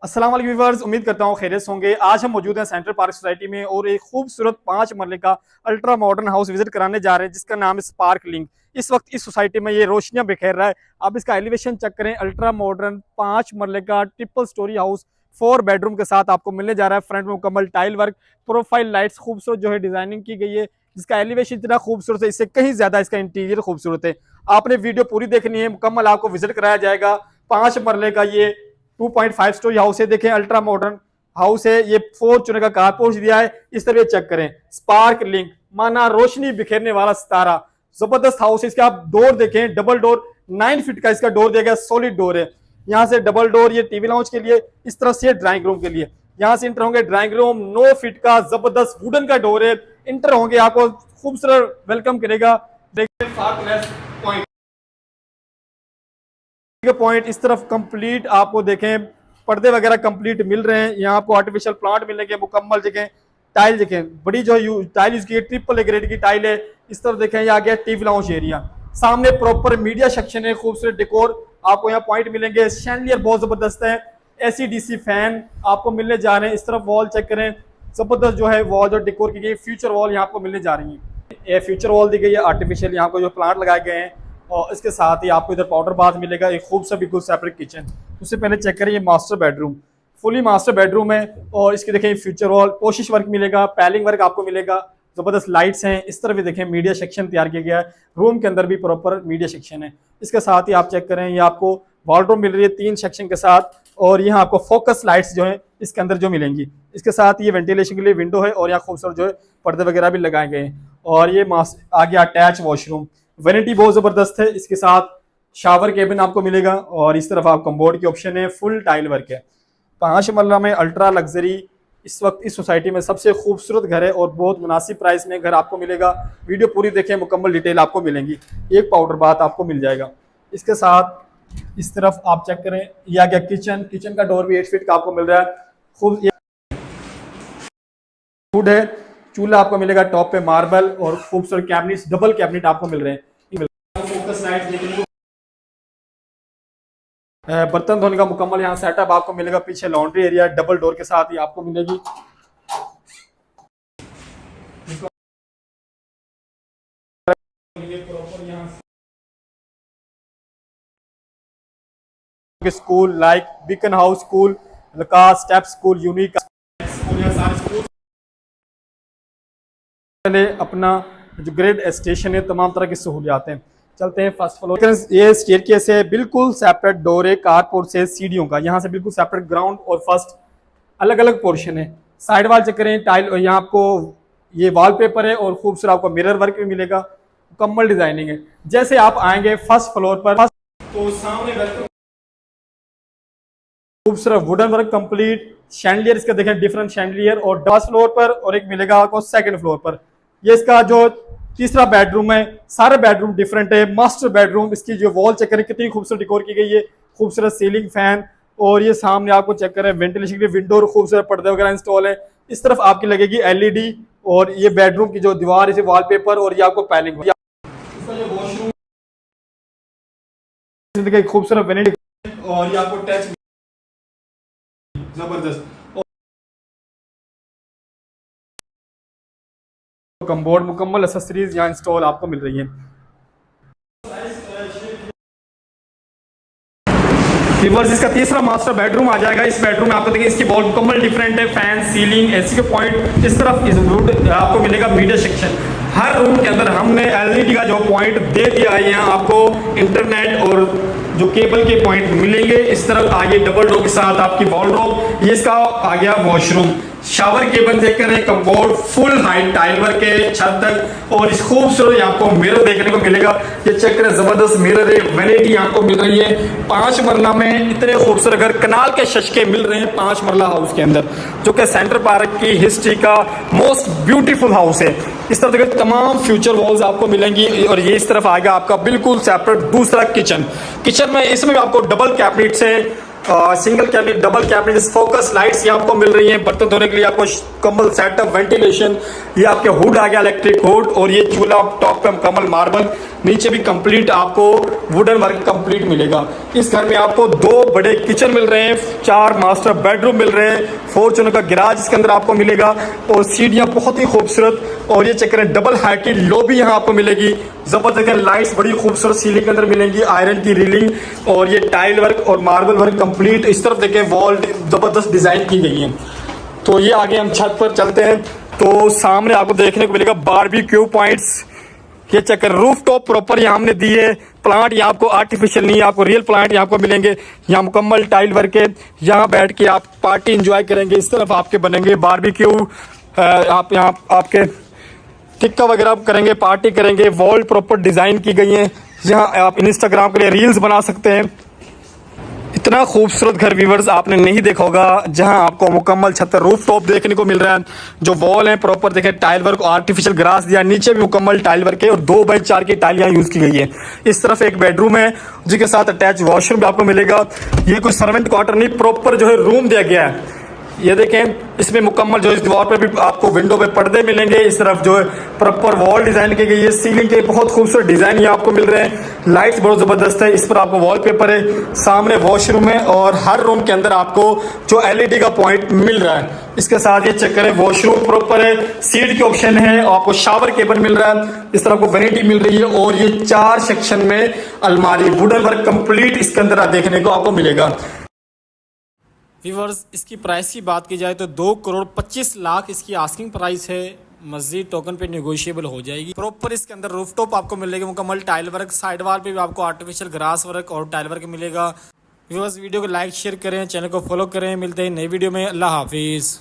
अस्सलाम वालेकुम व्यूअर्स, उम्मीद करता हूँ खैरियत होंगे। आज हम मौजूद हैं सेंट्रल पार्क सोसाइटी में और एक खूबसूरत 5 मरले का अल्ट्रा मॉडर्न हाउस विजिट कराने जा रहे हैं जिसका नाम है स्पार्क लिंक। इस वक्त इस सोसाइटी में ये रोशनियां बिखेर रहा है। आप इसका एलिवेशन चेक करें। अल्ट्रा मॉडर्न 5 मरले का ट्रिपल स्टोरी हाउस 4 बेडरूम के साथ आपको मिलने जा रहा है। फ्रंट में मुकम्मल टाइल वर्क, प्रोफाइल लाइट्स खूबसूरत जो है डिजाइनिंग की गई है, जिसका एलिवेशन इतना खूबसूरत है, इससे कहीं ज्यादा इसका इंटीरियर खूबसूरत है। आपने वीडियो पूरी देखनी है, मुकम्मल आपको विजिट कराया जाएगा। 5 मरले का ये 2.5 स्टोरी हाउस है। देखें अल्ट्रा मॉडर्न हाउस है। ये फॉर्च्यूनर का कारपोर्च दिया है। इस तरह चेक करें। स्पार्क लिंक माना रोशनी बिखेरने वाला सितारा, जबरदस्त हाउस है। इसके आप डोर देखें, डबल डोर 9 फीट का इसका डोर दिया गया, सॉलिड डोर है। यहाँ से डबल डोर ये टीवी लाउंज के लिए, इस तरह से ड्राइंग रूम के लिए। यहाँ से इंटर होंगे ड्राइंग रूम, 9 फीट का जबरदस्त वुडन का डोर है। इंटर होंगे, आपको खूबसूरत वेलकम करेगा। देखिए पॉइंट इस तरफ कंप्लीट आपको देखें, पर्दे वगैरह कंप्लीट मिल रहे हैं। यहाँ आपको आर्टिफिशियल प्लांट मिलने के मुकम्मल देखें। टाइल देखें, बड़ी जो टाइल यूज की है, ट्रिपल ए ग्रेड की टाइल है। इस तरफ देखें, ये आ गया टीवी लाउंज एरिया। सामने प्रॉपर मीडिया सेक्शन है, खूबसूरत डेकोर आपको यहाँ पॉइंट मिलेंगे। शैंडलियर बहुत जबरदस्त है, AC/DC फैन आपको मिलने जा रहे हैं। इस तरफ वॉल चेक करें, जबरदस्त जो है वॉल जो डेकोर की गई, फ्यूचर वॉल यहाँ आपको मिलने जा रही है। ये फ्यूचर वॉल दी गई है आर्टिफिशियल, यहाँ को जो प्लांट लगाए गए हैं। और इसके साथ ही आपको इधर पाउडर बाथ मिलेगा, एक खूबसूरत बिल्कुल सेपरेट किचन। उससे पहले चेक करें, ये master bedroom, fully master bedroom है। और इसके देखें फ्यूचर वॉल, कोशिश वर्क मिलेगा, पैलिंग वर्क आपको मिलेगा, जबरदस्त लाइट्स हैं। इस तरफ भी देखें, मीडिया सेक्शन तैयार किया गया है। रूम के अंदर भी प्रॉपर मीडिया सेक्शन है। इसके साथ ही आप चेक करें, ये आपको वॉलरूम मिल रही है 3 सेक्शन के साथ। और यहाँ आपको फोकस लाइट्स जो है इसके अंदर जो मिलेंगी। इसके साथ ये वेंटिलेशन के लिए विंडो है और यहाँ खूबसूरत जो है पर्दे वगैरह भी लगाए गए हैं। और ये आ गया अटैच वॉशरूम, वैनिटी बहुत जबरदस्त है। इसके साथ शावर केबिन आपको मिलेगा और इस तरफ आप कम्बोर्ड की ऑप्शन है, फुल टाइल वर्क है। 5 मरला में अल्ट्रा लग्जरी इस वक्त इस सोसाइटी में सबसे खूबसूरत घर है और बहुत मुनासिब प्राइस में घर आपको मिलेगा। वीडियो पूरी देखें, मुकम्मल डिटेल आपको मिलेंगी। एक पाउडर बाथ आपको मिल जाएगा। इसके साथ इस तरफ आप चेक करें, यह आ गया किचन। किचन का डोर भी 8 फीट का आपको मिल रहा है। खूब फूड है, चूल्हा आपको मिलेगा टॉप पे मार्बल और खूबसूरत कैबिनेट, डबल कैबिनेट आपको मिल रहे हैं। फोकस लाइट देखने को, बर्तन धोने का मुकम्मल यहाँ सेटअप आपको मिलेगा। पीछे लॉन्ड्री एरिया डबल डोर के साथ ही आपको मिलेगी। School like Beaconhouse school, लकास स्टेप स्कूल, यूनिक स्कूल, सारे स्कूल अपना जो ग्रेड स्टेशन है, तमाम तरह की सहूलियात हैं। चलते हैं फर्स्ट फ्लोर। ये स्टेयरकेस है, बिल्कुल सेपरेट डोर है कारपोर्ट से सीढ़ियों का। यहाँ से बिल्कुल सेपरेट ग्राउंड और फर्स्ट अलग अलग पोर्शन है। साइड वाल चेक करें, टाइल यहाँ आपको ये वॉलपेपर है और खूबसूरत आपको मिरर वर्क भी मिलेगा, मुकम्मल डिजाइनिंग है। जैसे आप आएंगे फर्स्ट फ्लोर पर तो सामने खूबसूरत वुडन वर्क कंप्लीट, शैंडलियर इसका देखें डिफरेंट शैंडलियर, और फर्स्ट फ्लोर पर और एक मिलेगा आपको सेकंड फ्लोर पर। ये इसका जो तीसरा बेडरूम है, सारे बेडरूम डिफरेंट है। मास्टर बेडरूम, इसकी जो वॉल चेक करें कितनी खूबसूरत डिकोर की गई है, खूबसूरत सीलिंग फैन। और ये सामने आपको चेक करें वेंटिलेशन के विंडो और खूबसूरत पर्दे वगैरह इंस्टॉल है। इस तरफ आपकी लगेगी LED और ये बेडरूम की जो दीवार है वॉलपेपर, और ये आपको पैलिंग। वॉशरूम खूबसूरत वेनिटी और ये आपको टच जबरदस्त कम्बोर्ड, मुकम्मल एक्सेसरीज यहाँ इंस्टॉल आपको मिल रही है। इसका तीसरा मास्टर बेडरूम आ जाएगा। इस बेडरूम में आपको देखिए इसकी वॉल मुकम्मल डिफरेंट है, फैन, सीलिंग, AC के पॉइंट। इस तरफ इस वुड आपको मिलेगा मीडिया सेक्शन। हर रूम के अंदर हमने LED का जो पॉइंट दे दिया है। यहाँ आपको इंटरनेट और जो केबल के पॉइंट मिलेंगे। इस तरफ आगे डबल डोर के साथ आपकी वॉलड्रॉप। ये इसका आ गया वॉशरूम, शावर केबल चेक करें, कम्बोर्ड, फुल हाइट टाइल वर्क के छत तक। और इस खूबसूरत आपको मिरर देखने को मिलेगा। ये चेक करें, जबरदस्त मिरर है, वैनिटी आपको मिल रही है। 5 मरला में इतने खूबसूरत घर, कनाल के शशके मिल रहे हैं 5 मरला हाउस के अंदर, जो कि सेंट्रल पार्क की हिस्ट्री का मोस्ट ब्यूटीफुल हाउस है। इस तरफ देखिए तमाम फ्यूचर वॉल्स आपको मिलेंगी। और ये इस तरफ आएगा आपका बिल्कुल सेपरेट दूसरा किचन। किचन में इसमें आपको डबल कैबिनेट से single cabinet, double cabinet, focus lights ये आपको मिल रही हैं। बर्तन धोने के लिए आपको कम्बल सेटअप, वेंटिलेशन, ये आपके हुड आ गया इलेक्ट्रिक हुड। और ये चूल्हा टॉप पे मुकम्मल मार्बल, नीचे भी कंप्लीट आपको वुडन वर्क कंप्लीट मिलेगा। इस घर में आपको 2 बड़े किचन मिल रहे हैं, 4 मास्टर बेडरूम मिल रहे हैं, फॉर्च्यूनर का गैराज इसके अंदर आपको मिलेगा और सीढ़ियाँ बहुत ही खूबसूरत। और ये चेक करें, डबल हाइटेड लॉबी यहाँ आपको मिलेगी, जबरदस्त लाइट्स बड़ी खूबसूरत सीलिंग के अंदर मिलेंगी, आयरन की रीलिंग और ये टाइल वर्क और मार्बल वर्क कंप्लीट। इस तरफ देखें वॉल जबरदस्त डिजाइन की गई है। तो ये आगे हम छत पर चलते हैं तो सामने आपको देखने को मिलेगा बारबेक्यू पॉइंट्स। ये चक्कर रूफ टॉप प्रॉपर यहाँ हमने दी है। प्लांट यहाँ आपको आर्टिफिशियल नहीं है, आपको रियल प्लांट यहाँ आपको मिलेंगे। यहाँ मुकम्मल टाइल वर्क है, यहाँ बैठ के आप पार्टी एंजॉय करेंगे। इस तरफ आपके बनेंगे बारबेक्यू, आप यहाँ आपके टिक्का वगैरह करेंगे, पार्टी करेंगे। वॉल प्रॉपर डिजाइन की गई है, यहाँ आप इंस्टाग्राम के लिए रील्स बना सकते हैं। इतना खूबसूरत घर व्यूअर्स आपने नहीं देखा होगा, जहां आपको मुकम्मल छत पर रूफ टॉप देखने को मिल रहा है। जो वॉल है प्रॉपर देखें, टाइल वर्क, आर्टिफिशियल ग्रास दिया, नीचे भी मुकम्मल टाइल वर्क है और 2x4 की टाइल यहाँ यूज की गई है। इस तरफ एक बेडरूम है जिसके साथ अटैच वॉशरूम भी आपको मिलेगा। ये कोई सर्वेंट क्वार्टर नहीं, प्रॉपर जो है रूम दिया गया है। ये देखें, इसमें मुकम्मल जो इस दीवार पे भी आपको विंडो पे पर्दे मिलेंगे। इस तरफ जो है प्रॉपर वॉल डिजाइन की गई है, सीलिंग के बहुत खूबसूरत डिजाइन ये आपको मिल रहे हैं। लाइट्स बहुत जबरदस्त है, इस पर आपको वॉलपेपर है, सामने वॉशरूम है और हर रूम के अंदर आपको जो LED का पॉइंट मिल रहा है। इसके साथ ये चेक करें, वॉशरूम प्रॉपर है, सीट के ऑप्शन है, आपको शावर केबल मिल रहा है। इस तरह आपको वैनिटी मिल रही है और ये 4 सेक्शन में अलमारी, वुडन वर्क कंप्लीट इसके अंदर देखने को आपको मिलेगा। व्यूअर्स, इसकी प्राइस की बात की जाए तो 2,25,00,000 इसकी आस्किंग प्राइस है। मस्जिद टोकन पे नेगोशिएबल हो जाएगी। प्रॉपर इसके अंदर रूफटॉप आपको मिलेगा, मुकम्मल टाइल वर्क, साइड वाल पे भी आपको आर्टिफिशियल ग्रास वर्क और टाइल वर्क मिलेगा। व्यूअर्स, वीडियो को लाइक शेयर करें, चैनल को फॉलो करें। मिलते हैं नई वीडियो में। अल्लाह हाफिज़।